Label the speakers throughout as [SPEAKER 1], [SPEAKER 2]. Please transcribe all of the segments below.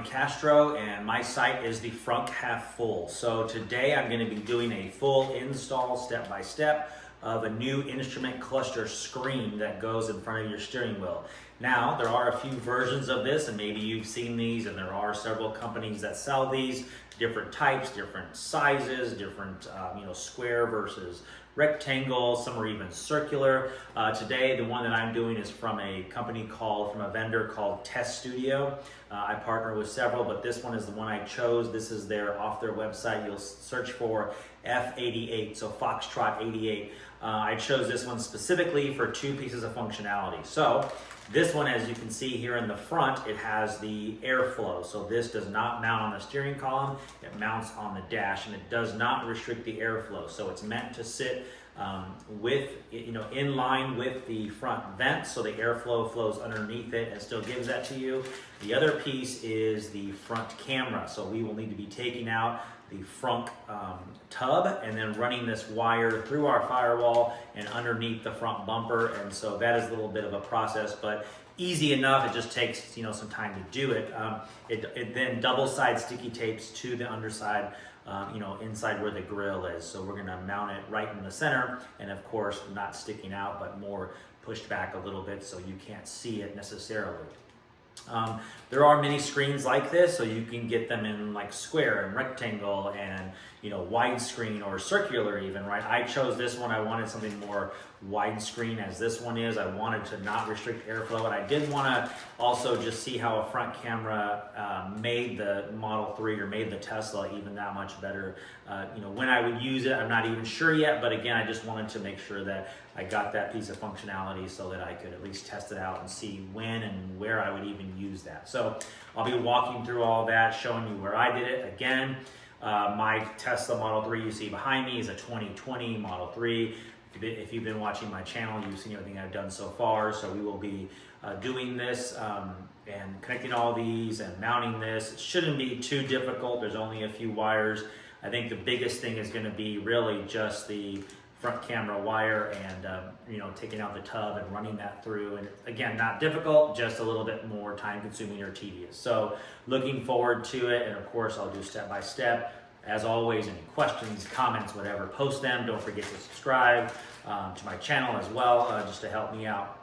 [SPEAKER 1] Brian Castro, and my site is the Frunk Half Full. So today I'm going to be doing a full install step-by-step of a new instrument cluster screen that goes in front of your steering wheel. Now, there are a few versions of this, and maybe you've seen these, and there are several companies that sell these, different types, different sizes, different square versus rectangle, some are even circular. Today, the one that I'm doing is from a vendor called Test Studio. I partner with several, but this one is the one I chose. This is off their website. You'll search for F88, so Foxtrot 88. I chose this one specifically for two pieces of functionality. So this one, as you can see here in the front, it has the airflow. So this does not mount on the steering column, it mounts on the dash, and it does not restrict the airflow. So it's meant to sit in line with the front vent, so the airflow flows underneath it and still gives that to you. The other piece is the front camera. So we will need to be taking out the front tub and then running this wire through our firewall and underneath the front bumper. And so that is a little bit of a process, but easy enough. It just takes some time to do it. It then double-side sticky tapes to the underside, inside where the grill is. So we're gonna mount it right in the center, and of course not sticking out, but more pushed back a little bit so you can't see it necessarily. There are many screens like this, so you can get them in like square and rectangle and widescreen or circular even, right? I chose this one. I wanted something more widescreen as this one is. I wanted to not restrict airflow, and I did want to also just see how a front camera made the Model 3 or made the Tesla even that much better. When I would use it, I'm not even sure yet, but again, I just wanted to make sure that I got that piece of functionality so that I could at least test it out and see when and where I would even use that. So I'll be walking through all that, showing you where I did it. Again, my Tesla Model 3 you see behind me is a 2020 Model 3. If you've been watching my channel, you've seen everything I've done so far. So we will be doing this and connecting all these and mounting this. It shouldn't be too difficult. There's only a few wires. I think the biggest thing is going to be really just the front camera wire and taking out the tub and running that through. And again, not difficult, just a little bit more time consuming or tedious. So looking forward to it, and of course I'll do step by step. As always, any questions, comments, whatever, post them. Don't forget to subscribe to my channel as well, just to help me out.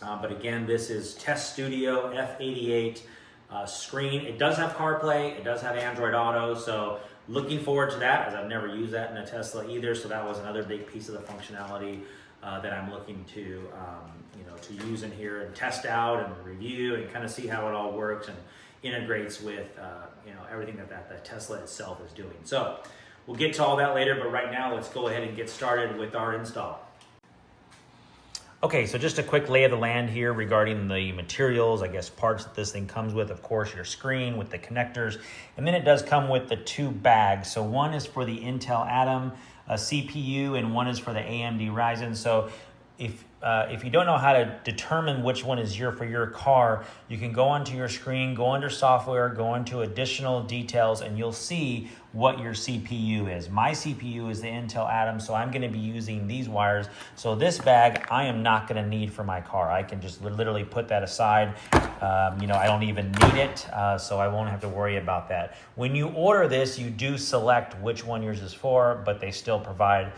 [SPEAKER 1] But again, this is Test Studio F88 screen. It does have CarPlay, it does have Android Auto, so looking forward to that, as I've never used that in a Tesla either. So that was another big piece of the functionality that I'm looking to use in here and test out and review and kind of see how it all works and integrates with everything that the Tesla itself is doing. So we'll get to all that later, but right now let's go ahead and get started with our install. Okay, so just a quick lay of the land here regarding the materials, I guess parts that this thing comes with. Of course, your screen with the connectors, and then it does come with the two bags. So one is for the Intel Atom CPU, and one is for the AMD Ryzen. So if you don't know how to determine which one is for your car, you can go onto your screen, go under software, go into additional details, and you'll see what your CPU is. My CPU is the Intel Atom, so I'm going to be using these wires. So this bag I am not going to need for my car. I can just literally put that aside. I don't even need it, so I won't have to worry about that. When you order this, you do select which one yours is for, but they still provide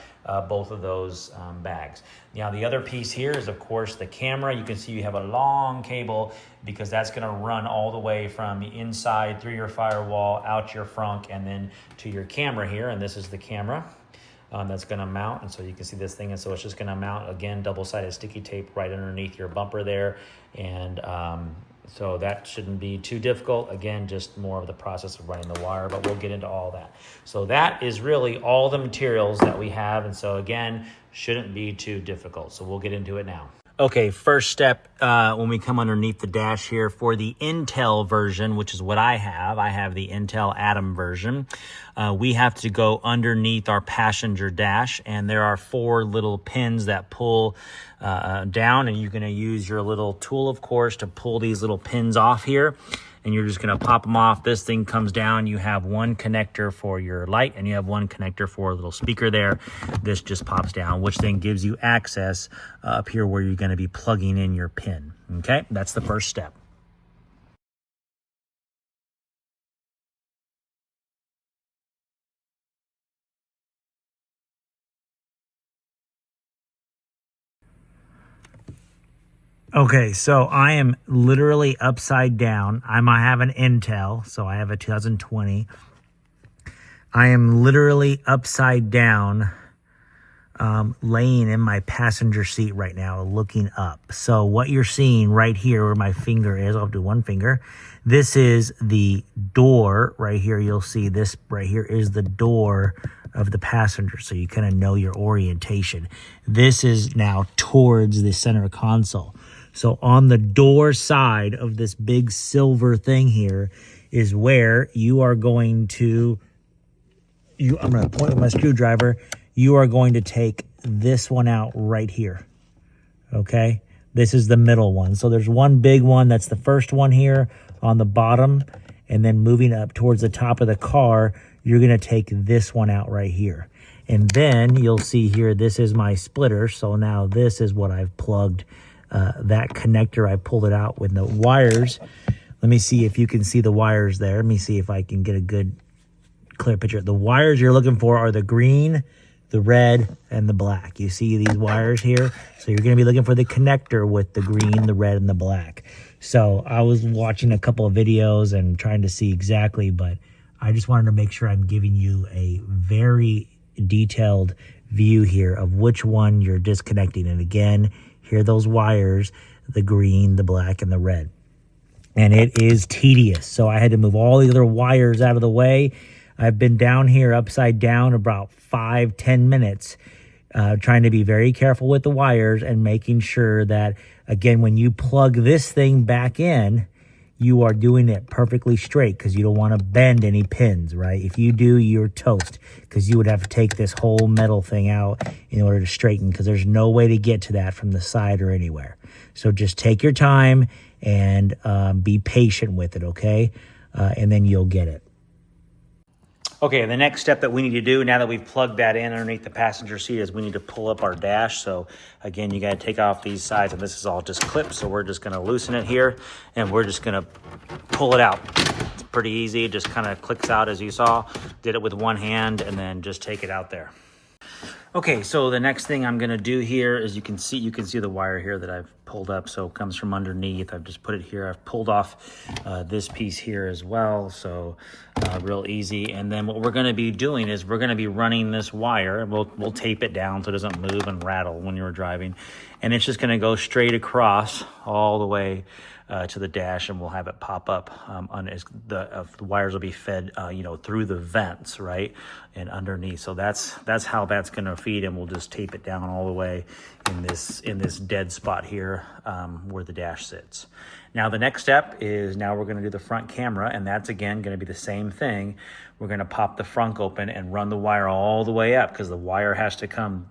[SPEAKER 1] both of those bags. Now, the other piece here is, of course, the camera. You can see you have a long cable because that's going to run all the way from the inside through your firewall, out your frunk, and then to your camera here. And this is the camera that's going to mount. And so you can see this thing. And so it's just going to mount, again, double-sided sticky tape right underneath your bumper there. And so that shouldn't be too difficult. Again, just more of the process of running the wire, but we'll get into all that. So that is really all the materials that we have. And so again, shouldn't be too difficult. So we'll get into it now. Okay, first step, when we come underneath the dash here for the Intel version, which is what I have the Intel Atom version. We have to go underneath our passenger dash, and there are 4 little pins that pull down, and you're going to use your little tool, of course, to pull these little pins off here. And you're just going to pop them off. This thing comes down. You have one connector for your light, and you have one connector for a little speaker there. This just pops down, which then gives you access up here where you're going to be plugging in your pin. Okay, that's the first step. Okay, so I am literally upside down. I have an Intel, so I have a 2020. I am literally upside down, laying in my passenger seat right now, looking up. So what you're seeing right here where my finger is, I'll do one finger. This is the door right here. You'll see this right here is the door of the passenger. So you kind of know your orientation. This is now towards the center console. So on the door side of this big silver thing here is where you are going to, I'm going to point with my screwdriver. You are going to take this one out right here. Okay? This is the middle one. So there's one big one. That's the first one here on the bottom. And then moving up towards the top of the car, you're going to take this one out right here. And then you'll see here, this is my splitter. So now this is what I've plugged. That connector, I pulled it out with the wires. Let me see if you can see the wires there. Let me see if I can get a good clear picture. The wires you're looking for are the green, the red, and the black. You see these wires here? So you're going to be looking for the connector with the green, the red, and the black. So I was watching a couple of videos and trying to see exactly, but I just wanted to make sure I'm giving you a very detailed view here of which one you're disconnecting. And again, here are those wires, the green, the black, and the red. And it is tedious. So I had to move all the other wires out of the way. I've been down here upside down about 5-10 minutes, trying to be very careful with the wires and making sure that, again, when you plug this thing back in, you are doing it perfectly straight because you don't want to bend any pins, right? If you do, you're toast because you would have to take this whole metal thing out in order to straighten because there's no way to get to that from the side or anywhere. So just take your time and be patient with it, okay? And then you'll get it. Okay, the next step that we need to do now that we've plugged that in underneath the passenger seat is we need to pull up our dash. So again, you got to take off these sides, and this is all just clipped. So we're just going to loosen it here, and we're just going to pull it out. It's pretty easy. It just kind of clicks out as you saw. Did it with one hand, and then just take it out there. Okay, so the next thing I'm gonna do here is you can see the wire here that I've pulled up. So it comes from underneath. I've just put it here. I've pulled off this piece here as well. So real easy. And then what we're gonna be doing is we're gonna be running this wire, and we'll tape it down so it doesn't move and rattle when you're driving. And it's just gonna go straight across all the way to the dash, and we'll have it pop up. The wires will be fed, through the vents, right, and underneath. So that's how that's going to feed, and we'll just tape it down all the way in this dead spot here where the dash sits. Now the next step is now we're going to do the front camera, and that's again going to be the same thing. We're going to pop the frunk open and run the wire all the way up because the wire has to come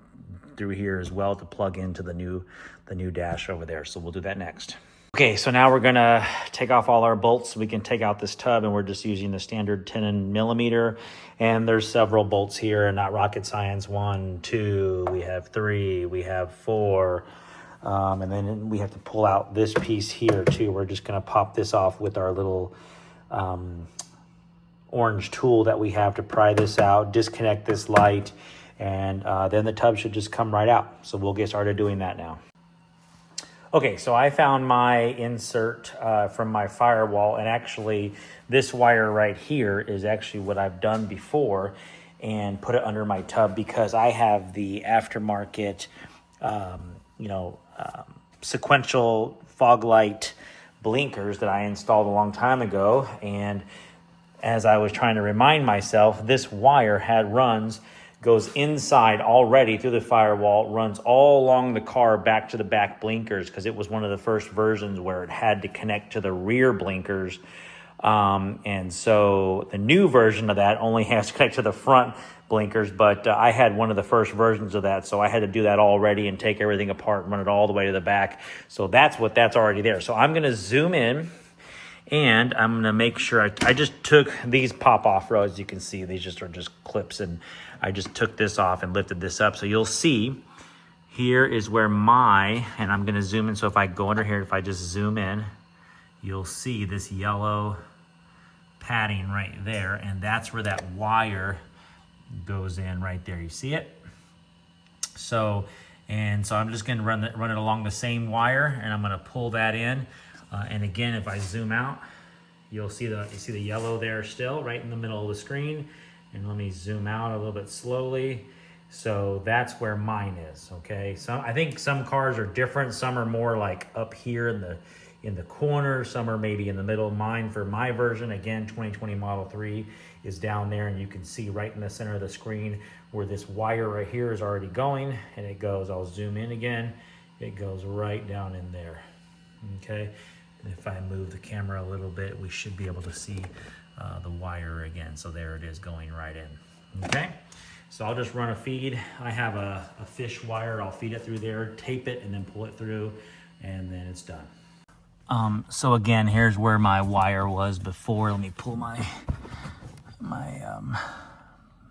[SPEAKER 1] through here as well to plug into the new dash over there. So we'll do that next. Okay, so now we're gonna take off all our bolts so we can take out this tub, and we're just using the standard 10mm. And there's several bolts here, and not rocket science. 1, 2, we have 3, we have 4. And then we have to pull out this piece here too. We're just gonna pop this off with our little orange tool that we have to pry this out, disconnect this light, and then the tub should just come right out. So we'll get started doing that now. Okay, so I found my insert from my firewall, and actually this wire right here is actually what I've done before and put it under my tub because I have the aftermarket, sequential fog light blinkers that I installed a long time ago. And as I was trying to remind myself, this wire goes inside already through the firewall, runs all along the car back to the back blinkers because it was one of the first versions where it had to connect to the rear blinkers. And so the new version of that only has to connect to the front blinkers, but I had one of the first versions of that, so I had to do that already and take everything apart and run it all the way to the back. So that's already there. So I'm going to zoom in, and I'm going to make sure I just took these pop-off rows. You can see these are just clips, and I just took this off and lifted this up. So you'll see here is where and I'm going to zoom in. So if I go under here, if I just zoom in, you'll see this yellow padding right there, and that's where that wire goes in right there. You see it? So, And so I'm just gonna run it along the same wire, and I'm gonna pull that in. And again, if I zoom out, you see the yellow there still right in the middle of the screen. And let me zoom out a little bit slowly. So that's where mine is, okay? So I think some cars are different. Some are more like up here in the corner. Some are maybe in the middle. Mine, for my version, again, 2020 Model 3 is down there, and you can see right in the center of the screen where this wire right here is already going, and it goes, I'll zoom in again, it goes right down in there, okay? And if I move the camera a little bit, we should be able to see the wire again. So there it is going right in, okay? So I'll just run a feed. I have a fish wire. I'll feed it through there, tape it, and then pull it through, and then it's done. So again, here's where my wire was before. Let me pull my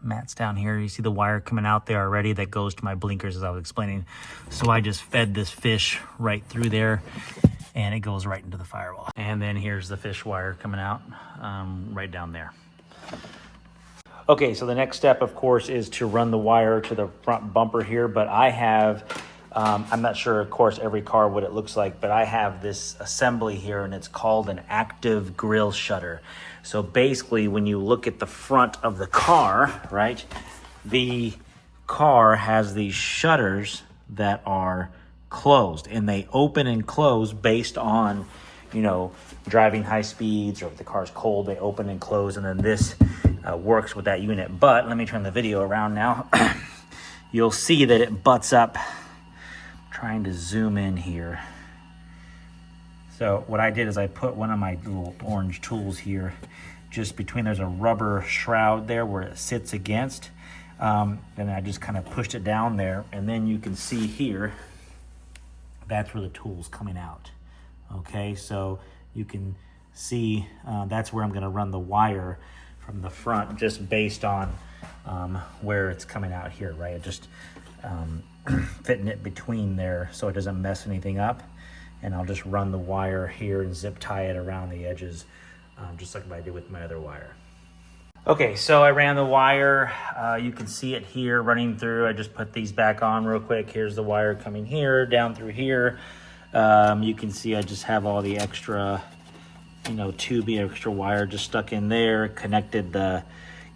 [SPEAKER 1] mats down here. You see the wire coming out there already that goes to my blinkers, as I was explaining. So I just fed this fish right through there, and it goes right into the firewall. And then here's the fish wire coming out right down there. Okay, so the next step, of course, is to run the wire to the front bumper here, but I have, I'm not sure, of course, every car what it looks like, but I have this assembly here, and it's called an active grille shutter. So basically, when you look at the front of the car, right, the car has these shutters that are closed, and they open and close based on, you know, driving high speeds, or if the car's cold, they open and close, and then this works with that unit. But let me turn the video around now. You'll see that it butts up. I'm trying to zoom in here. So what I did is I put one of my little orange tools here just between, there's a rubber shroud there where it sits against. And I just kind of pushed it down there, and then you can see here, that's where the tool's coming out. Okay, so you can see that's where I'm going to run the wire from the front, just based on where it's coming out here, right? It just fitting it between there so it doesn't mess anything up. And I'll just run the wire here and zip tie it around the edges, just like I did with my other wire. Okay, so I ran the wire. You can see it here running through. I just put these back on real quick. Here's the wire coming here, down through here. You can see I just have all the extra, you know, tubey, extra wire just stuck in there, connected the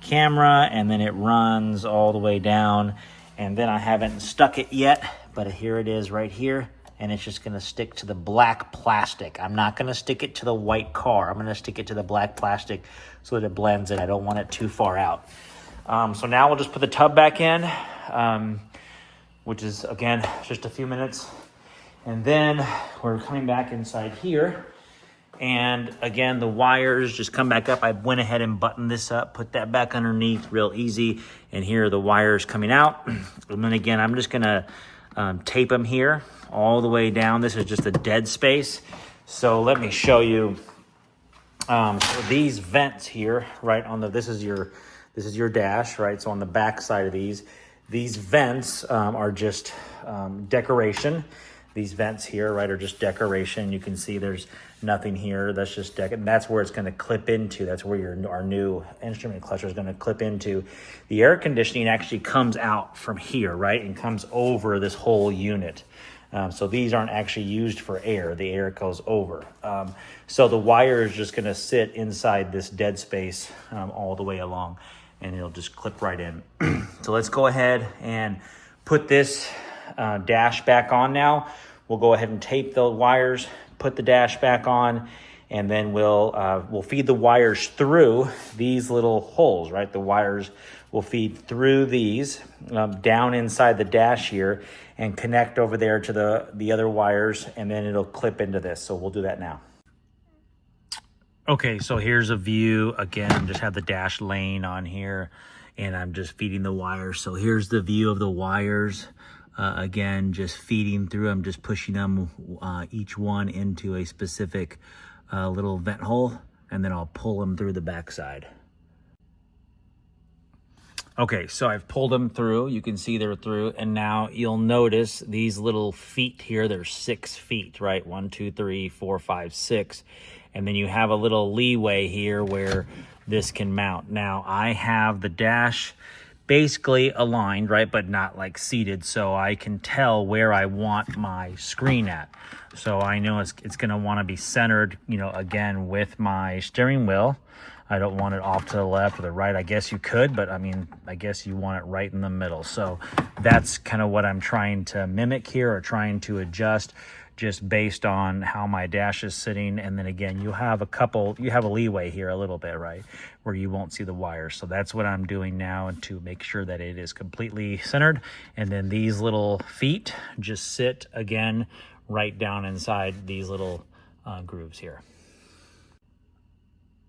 [SPEAKER 1] camera, and then it runs all the way down. And then I haven't stuck it yet, but here it is right here. And it's just gonna stick to the black plastic. I'm not gonna stick it to the white car. I'm gonna stick it to the black plastic so that it blends in. I don't want it too far out. So now we'll just put the tub back in, which is, again, just a few minutes. And then we're coming back inside here. And again, the wires just come back up. I went ahead and buttoned this up, put that back underneath, real easy. And here are the wires coming out. And then again, I'm just gonna tape them here all the way down. This is just a dead space. So let me show you. So these vents here, right on the, this is your dash, right? So on the back side of these vents are just decoration. These vents here, right, are just decoration. You can see there's nothing here. That's just deck, and that's where it's going to clip into. That's where our new instrument clutcher is going to clip into. The air conditioning actually comes out from here, right, and comes over this whole unit. So these aren't actually used for air. The air goes over. So the wire is just going to sit inside this dead space all the way along, and it'll just clip right in. So let's go ahead and put this dash back on now. We'll go ahead and tape the wires, put the dash back on, and then we'll feed the wires through these little holes, right? The wires will feed through these down inside the dash here and connect over there to the other wires, and then it'll clip into this. So we'll do that now. Okay, so here's a view. Again, just have the dash laying on here, and I'm just feeding the wires. So here's the view of the wires. Again, just feeding through. I'm just pushing them each one into a specific little vent hole, and then I'll pull them through the backside. Okay, so I've pulled them through. You can see they're through, and now you'll notice these little feet here. They're 6 feet, right? 1, 2, 3, 4, 5, 6, and then you have a little leeway here where this can mount. Now I have the dash basically aligned, right, but not like seated, so I can tell where I want my screen at. So I know it's going to want to be centered, you know, again with my steering wheel. I don't want it off to the left or the right. I guess you could, but I mean, I guess you want it right in the middle. So that's kind of what I'm trying to mimic here, or trying to adjust, just based on how my dash is sitting. And then again, you have a leeway here a little bit, right, where you won't see the wires. So that's what I'm doing now to make sure that it is completely centered. And then these little feet just sit again right down inside these little grooves here.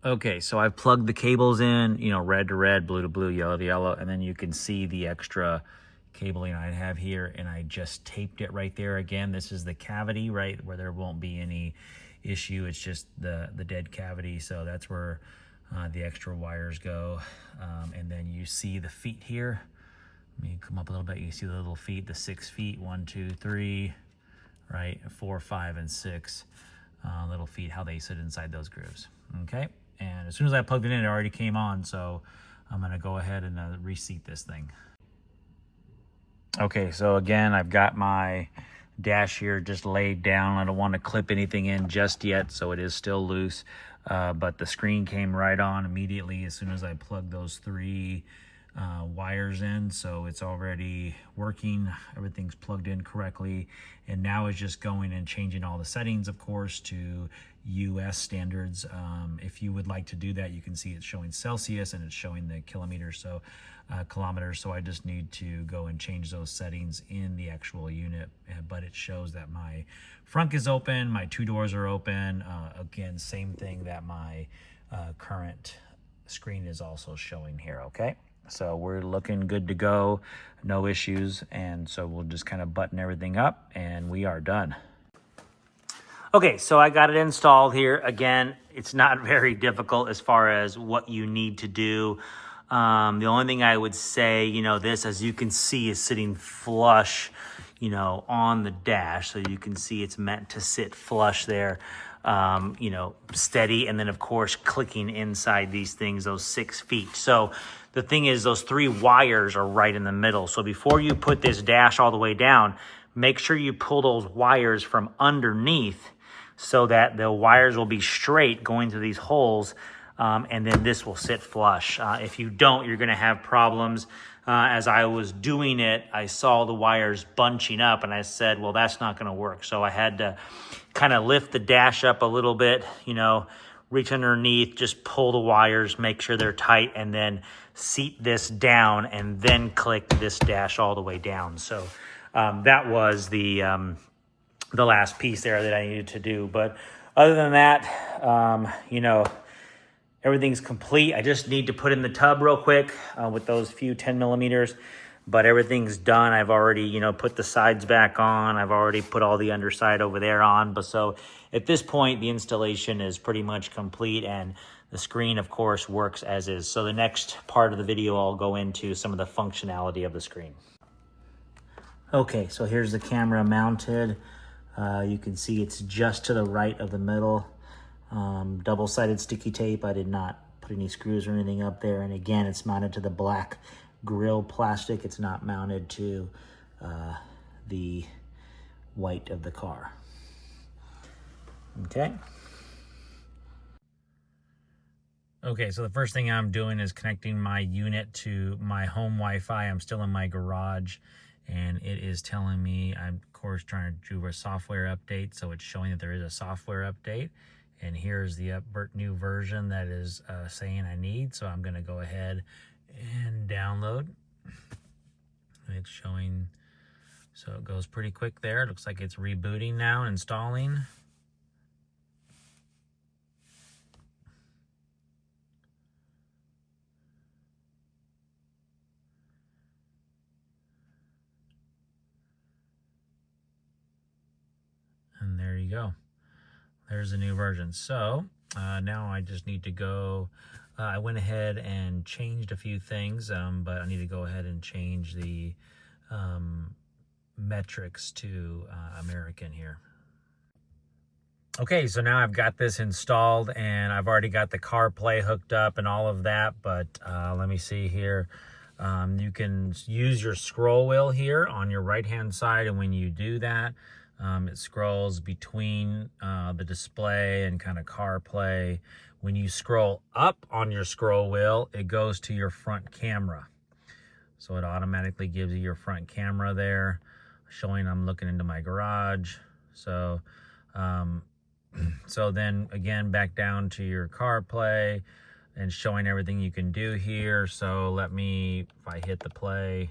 [SPEAKER 1] Okay, so I've plugged the cables in, you know, red to red, blue to blue, yellow to yellow, and then you can see the extra cabling I have here, and I just taped it right there. Again, this is the cavity, right, where there won't be any issue. It's just the dead cavity, so that's where the extra wires go. And then you see the feet here. Let me come up a little bit. You see the little feet, the 6 feet, 1, 2, 3, right, 4, 5, and 6 little feet, how they sit inside those grooves. Okay. And as soon as I plugged it in, it already came on, so I'm going to go ahead and reseat this thing. Okay, so again, I've got my dash here just laid down. I don't want to clip anything in just yet, so it is still loose. But the screen came right on immediately as soon as I plugged those 3 wires in, so it's already working. Everything's plugged in correctly, and now it's just going and changing all the settings, of course, to US standards. If you would like to do that, you can see it's showing Celsius and it's showing the kilometers, so kilometers. So I just need to go and change those settings in the actual unit, but it shows that my front is open, my 2 doors are open. Again, same thing that my current screen is also showing here. Okay, so we're looking good to go, no issues, and so we'll just kind of button everything up and we are done. Okay, so I got it installed here. Again, it's not very difficult as far as what you need to do. The only thing I would say, you know, this, as you can see, is sitting flush, you know, on the dash. So you can see it's meant to sit flush there, you know, steady. And then, of course, clicking inside these things, those 6 feet. So the thing is, those 3 wires are right in the middle. So before you put this dash all the way down, make sure you pull those wires from underneath, so that the wires will be straight going through these holes, and then this will sit flush. If you don't, you're going to have problems. As I was doing it, I saw the wires bunching up, and I said, well, that's not going to work. So I had to kind of lift the dash up a little bit, you know, reach underneath, just pull the wires, make sure they're tight, and then seat this down, and then click this dash all the way down. So that was the last piece there that I needed to do. But other than that, you know, everything's complete. I just need to put in the tub real quick with those few 10 millimeters, but everything's done. I've already, you know, put the sides back on. I've already put all the underside over there on. But so at this point, the installation is pretty much complete, and the screen, of course, works as is. So the next part of the video, I'll go into some of the functionality of the screen. Okay, so here's the camera mounted. You can see it's just to the right of the middle. Double-sided sticky tape. I did not put any screws or anything up there. And again, it's mounted to the black grill plastic. It's not mounted to the white of the car. Okay. Okay, so the first thing I'm doing is connecting my unit to my home Wi-Fi. I'm still in my garage, and it is telling me, I'm of course trying to do a software update, so it's showing that there is a software update, and here's the new version that is saying I need. So I'm going to go ahead and download, and it's showing, so it goes pretty quick there. It looks like it's rebooting now, installing. And there you go. There's the new version. So now I just need to go, I went ahead and changed a few things, but I need to go ahead and change the metrics to American here. Okay, so now I've got this installed, and I've already got the CarPlay hooked up and all of that, but let me see here. You can use your scroll wheel here on your right hand side, and when you do that, it scrolls between the display and kind of CarPlay. When you scroll up on your scroll wheel, it goes to your front camera. So it automatically gives you your front camera there, showing I'm looking into my garage. So, so then again, back down to your CarPlay and showing everything you can do here. So let me, if I hit the play,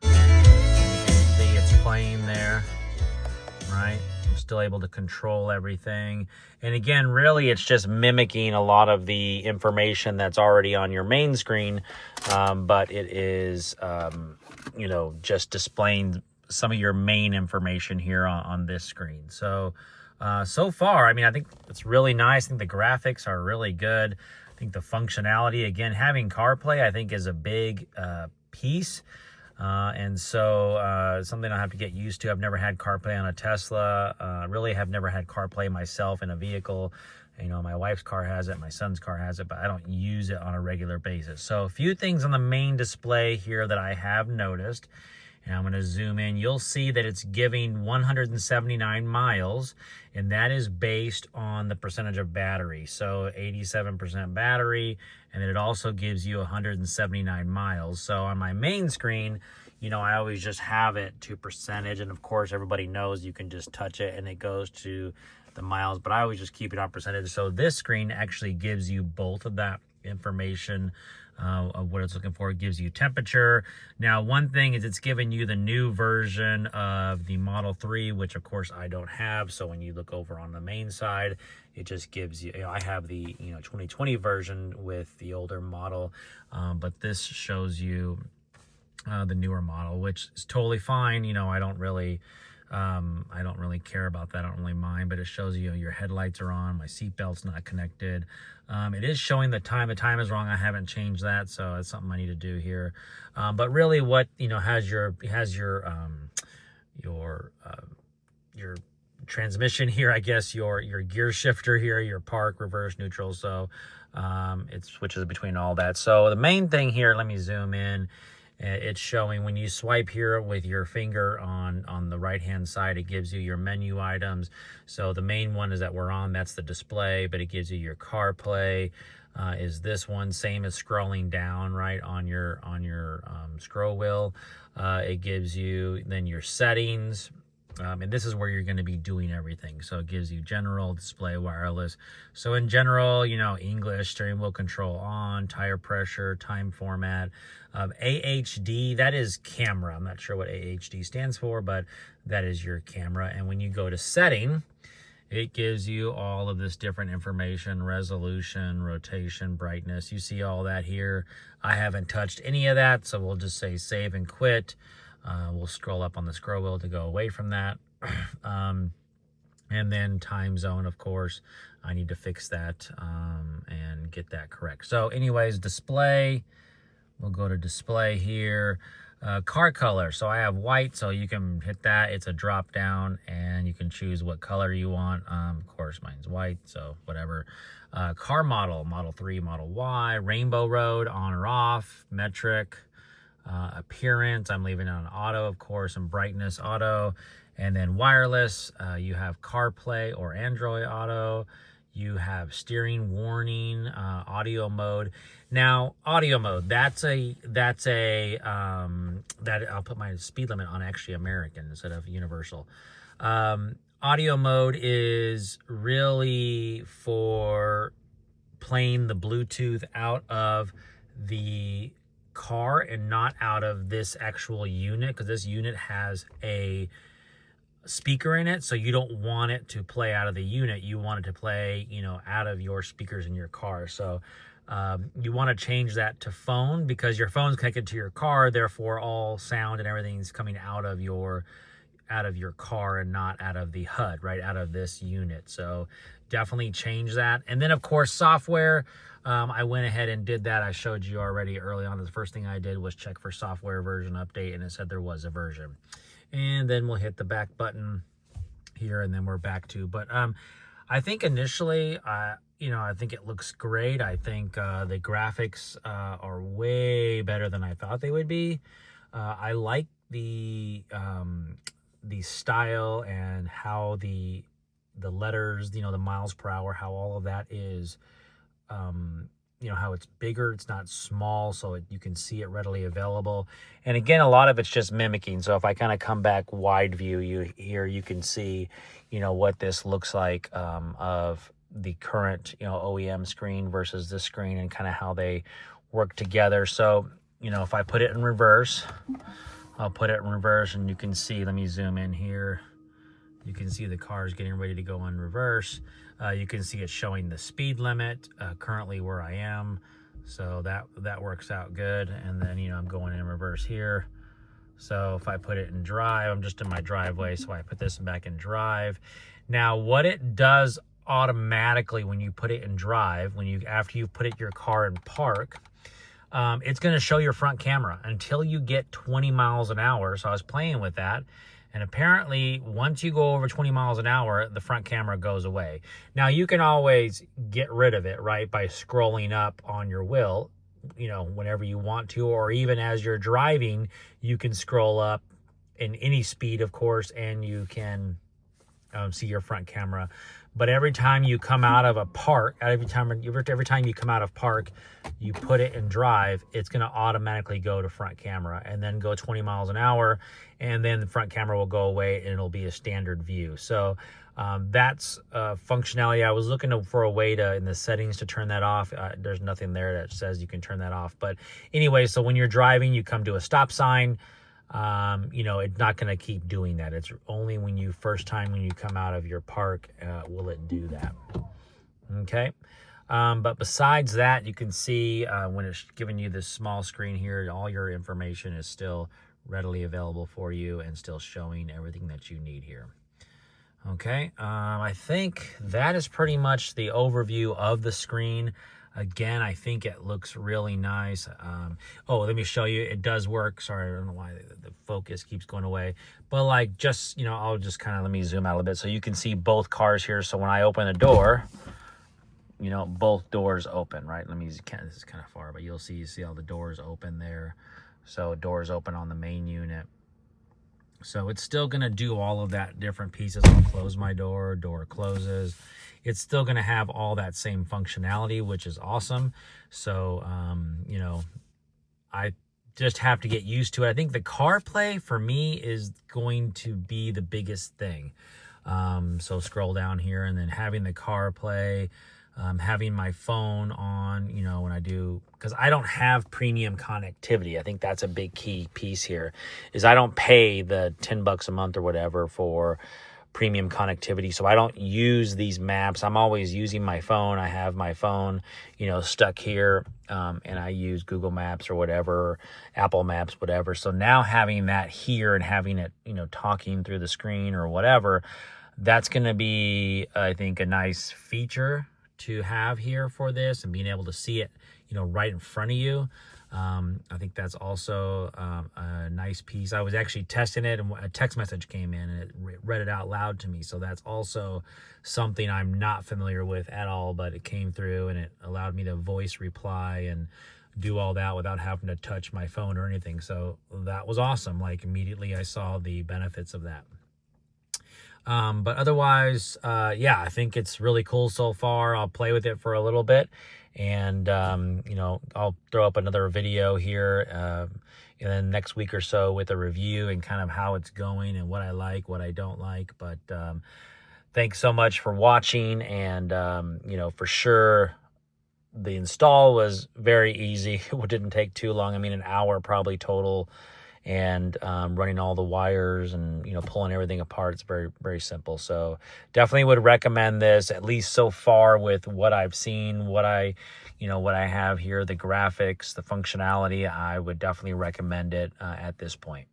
[SPEAKER 1] you can see it's playing there, right? I'm still able to control everything. And again, really, it's just mimicking a lot of the information that's already on your main screen, but it is, you know, just displaying some of your main information here on this screen. So, so far, I mean, I think it's really nice. I think the graphics are really good. I think the functionality, again, having CarPlay, I think is a big piece. And so something I have to get used to. I've never had CarPlay on a Tesla. Really have never had CarPlay myself in a vehicle. You know, my wife's car has it, my son's car has it, but I don't use it on a regular basis. So a few things on the main display here that I have noticed. And I'm going to zoom in. You'll see that it's giving 179 miles, and that is based on the percentage of battery. So 87% battery, and then it also gives you 179 miles. So on my main screen, you know, I always just have it to percentage, and of course everybody knows you can just touch it and it goes to the miles, but I always just keep it on percentage. So this screen actually gives you both of that information of what it's looking for. It gives you temperature. Now, one thing is it's giving you the new version of the Model 3, which of course I don't have. So when you look over on the main side, it just gives you, I have the 2020 version with the older model, but this shows you the newer model, which is totally fine. I don't really care about that. I don't really mind, but it shows you your headlights are on, my seatbelt's not connected. It is showing the time. The time is wrong. I haven't changed that, so it's something I need to do here. But really, what has your transmission here, I guess, your gear shifter here, your park, reverse, neutral. So it switches between all that. So the main thing here, let me zoom in. It's showing when you swipe here with your finger on the right hand side, it gives you your menu items. So the main one is that we're on, that's the display, but it gives you your CarPlay is this one, same as scrolling down right on your scroll wheel. It gives you then your settings. And this is where you're going to be doing everything. So it gives you general, display, wireless. So in general, English, steering wheel control on, tire pressure, time format. AHD, that is camera. I'm not sure what AHD stands for, but that is your camera. And when you go to setting, it gives you all of this different information, resolution, rotation, brightness. You see all that here. I haven't touched any of that, so we'll just say save and quit. We'll scroll up on the scroll wheel to go away from that. And then time zone, of course, I need to fix that and get that correct. So anyways, display, we'll go to display here. Car color, so I have white, so you can hit that. It's a drop down and you can choose what color you want. Of course, mine's white, so whatever. Car model, Model 3, Model Y, Rainbow Road, on or off, metric. Appearance, I'm leaving it on auto, of course, and brightness auto. And then wireless, you have CarPlay or Android Auto. You have steering warning, audio mode. Now, audio mode, that I'll put my speed limit on actually American instead of universal. Audio mode is really for playing the Bluetooth out of the car and not out of this actual unit, because this unit has a speaker in it, so you don't want it to play out of the unit. You want it to play out of your speakers in your car. So you want to change that to phone, because your phone's connected to your car, therefore all sound and everything's coming out of your car and not out of the HUD, right, out of this unit. So definitely change that. And then of course software, I went ahead and did that. I showed you already early on. The first thing I did was check for software version update, and it said there was a version. And then we'll hit the back button here, and then we're back to. But I think initially you know, I think it looks great. I think the graphics are way better than I thought they would be. I like the style and how the letters, you know, the miles per hour, how all of that is, you know, how it's bigger, it's not small, so you can see it readily available. And again, a lot of it's just mimicking. So if I kind of come back wide view, you can see, you know, what this looks like of the current, you know, OEM screen versus this screen, and kind of how they work together. So, you know, if I put it in reverse, I'll put it in reverse, and you can see, let me zoom in here. You can see the car's getting ready to go in reverse. You can see it showing the speed limit currently where I am. So that works out good. And then, you know, I'm going in reverse here. So if I put it in drive, I'm just in my driveway. So I put this back in drive. Now, what it does automatically when you put it in drive, after you put your car in park, it's going to show your front camera until you get 20 miles an hour. So I was playing with that. And apparently, once you go over 20 miles an hour, the front camera goes away. Now, you can always get rid of it, right, by scrolling up on your wheel, you know, whenever you want to, or even as you're driving, you can scroll up in any speed, of course, and you can see your front camera. But every time you come out of a park, every time you come out of park, you put it in drive, it's going to automatically go to front camera and then go 20 miles an hour, and then the front camera will go away and it'll be a standard view. So that's functionality. I was looking for a way to, in the settings, to turn that off. There's nothing there that says you can turn that off. But anyway, so when you're driving, you come to a stop sign, you know, it's not going to keep doing that. It's only when you come out of your park, will it do that. Okay. But besides that, you can see when it's giving you this small screen here, all your information is still readily available for you and still showing everything that you need here. Okay. I think that is pretty much the overview of the screen. Again, I think it looks really nice. Oh, let me show you. It does work. Sorry, I don't know why the focus keeps going away. But like, just, you know, I'll just kind of, let me zoom out a little bit so you can see both cars here. So when I open the door, you know, both doors open, right? This is kind of far, but you see all the doors open there. So doors open on the main unit. So it's still going to do all of that different pieces. I'll close my door closes. It's still going to have all that same functionality, which is awesome. So, you know, I just have to get used to it. I think the CarPlay for me is going to be the biggest thing. So scroll down here, and then having the CarPlay, having my phone on, you know, when I do, because I don't have premium connectivity. I think that's a big key piece here, is I don't pay the $10 a month or whatever for premium connectivity. So I don't use these maps. I'm always using my phone. I have my phone, you know, stuck here, and I use Google Maps or whatever, Apple Maps, whatever. So now having that here and having it, you know, talking through the screen or whatever, that's going to be, I think, a nice feature to have here for this, and being able to see it, you know, right in front of you. I think that's also a nice piece. I was actually testing it, and a text message came in, and it read it out loud to me. So that's also something I'm not familiar with at all, but it came through, and it allowed me to voice reply and do all that without having to touch my phone or anything. So that was awesome. Like, immediately I saw the benefits of that. But otherwise, yeah, I think it's really cool so far. I'll play with it for a little bit, and, you know, I'll throw up another video here, in the next week or so with a review and kind of how it's going and what I like, what I don't like. But, thanks so much for watching. And, you know, for sure, the install was very easy. It didn't take too long. I mean, an hour probably total. And running all the wires and, you know, pulling everything apart, it's very, very simple. So definitely would recommend this, at least so far, with what I've seen, what I have here, the graphics, the functionality. I would definitely recommend it at this point.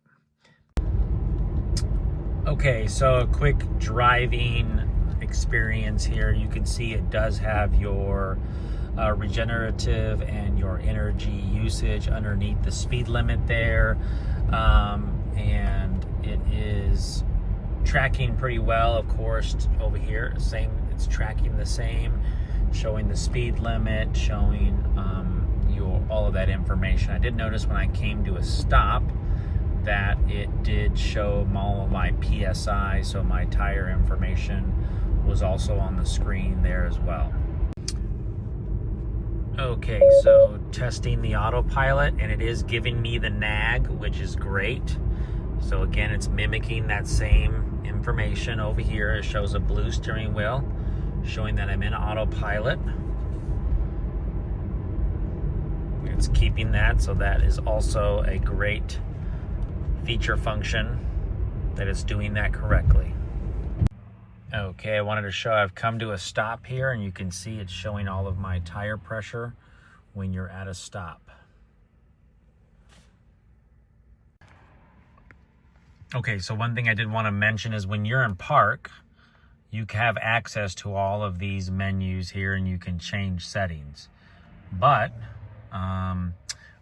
[SPEAKER 1] Okay, so a quick driving experience here. You can see it does have your regenerative and your energy usage underneath the speed limit there. And it is tracking pretty well, of course, over here. It's tracking the same. showing the speed limit, showing all of that information. I did notice when I came to a stop that it did show all of my PSI, so my tire information was also on the screen there as well. Okay, so testing the autopilot, and it is giving me the nag, which is great. So again, it's mimicking that same information over here. It shows a blue steering wheel showing that I'm in autopilot. It's keeping that, so that is also a great feature function that it's doing that correctly. Okay, I wanted to show I've come to a stop here, and you can see it's showing all of my tire pressure when you're at a stop. Okay, so one thing I did want to mention is when you're in park, you have access to all of these menus here and you can change settings. But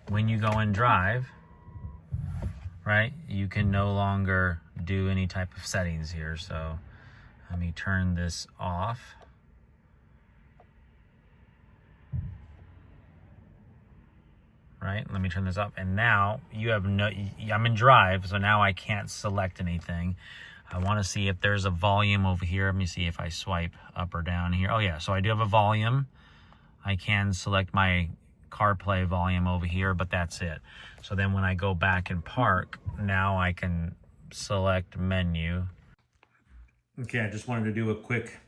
[SPEAKER 1] when you go and drive, right, you can no longer do any type of settings here. So let me turn this off. Right, let me turn this up, and now you have no, I'm in drive, so now I can't select anything. I want to see if there's a volume over here. Let me see if I swipe up or down here. Oh yeah, so I do have a volume. I can select my CarPlay volume over here, but that's it. So then when I go back and park, now I can select menu. Okay, I just wanted to do a quick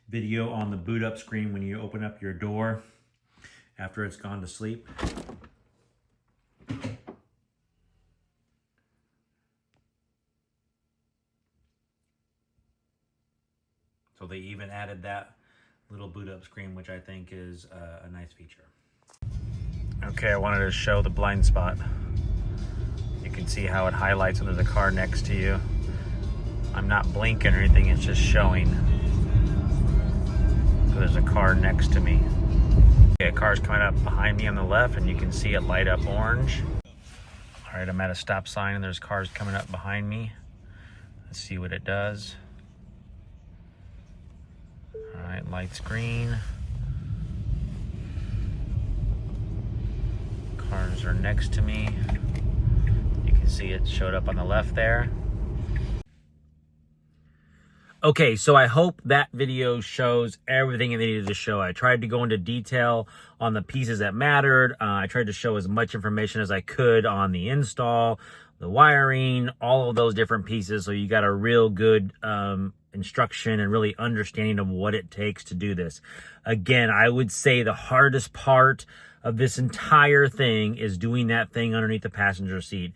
[SPEAKER 1] video on the boot up screen when you open up your door after it's gone to sleep. So they even added that little boot up screen, which I think is a nice feature. Okay, I wanted to show the blind spot. You can see how it highlights when there's a car next to you. I'm not blinking or anything, it's just showing. So there's a car next to me. Okay, a car's coming up behind me on the left, and you can see it light up orange. All right, I'm at a stop sign and there's cars coming up behind me. Let's see what it does. All right, lights green. Cars are next to me. You can see it showed up on the left there. Okay, so I hope that video shows everything it needed to show. I tried to go into detail on the pieces that mattered. I tried to show as much information as I could on the install, the wiring, all of those different pieces, so you got a real good instruction and really understanding of what it takes to do this. Again, I would say the hardest part of this entire thing is doing that thing underneath the passenger seat.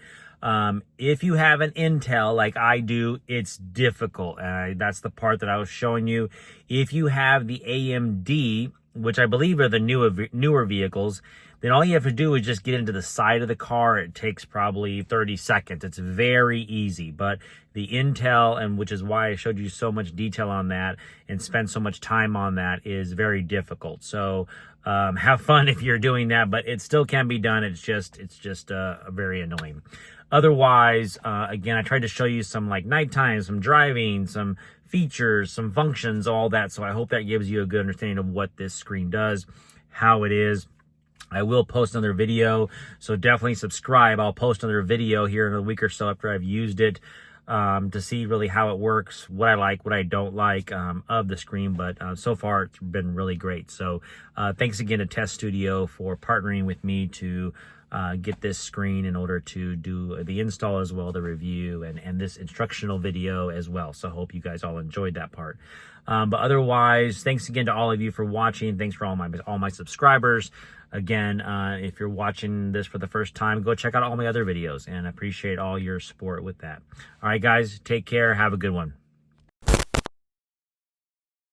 [SPEAKER 1] If you have an Intel like I do, it's difficult. That's the part that I was showing you. If you have the AMD, which I believe are the newer vehicles, then all you have to do is just get into the side of the car. It takes probably 30 seconds. It's very easy. But the Intel, and which is why I showed you so much detail on that and spent so much time on that, is very difficult. So have fun if you're doing that, but it still can be done. It's just very annoying. Otherwise, again, I tried to show you some like nighttime, some driving, some features, some functions, all that. So I hope that gives you a good understanding of what this screen does, how it is. I will post another video, so definitely subscribe. I'll post another video here in a week or so after I've used it to see really how it works, what I like, what I don't like of the screen. But so far, it's been really great. So thanks again to Test Studio for partnering with me to get this screen in order to do the install as well, the review, and this instructional video as well. So I hope you guys all enjoyed that part. But otherwise, thanks again to all of you for watching. Thanks for all my subscribers. Again, if you're watching this for the first time, go check out all my other videos, and I appreciate all your support with that. All right, guys, take care. Have a good one.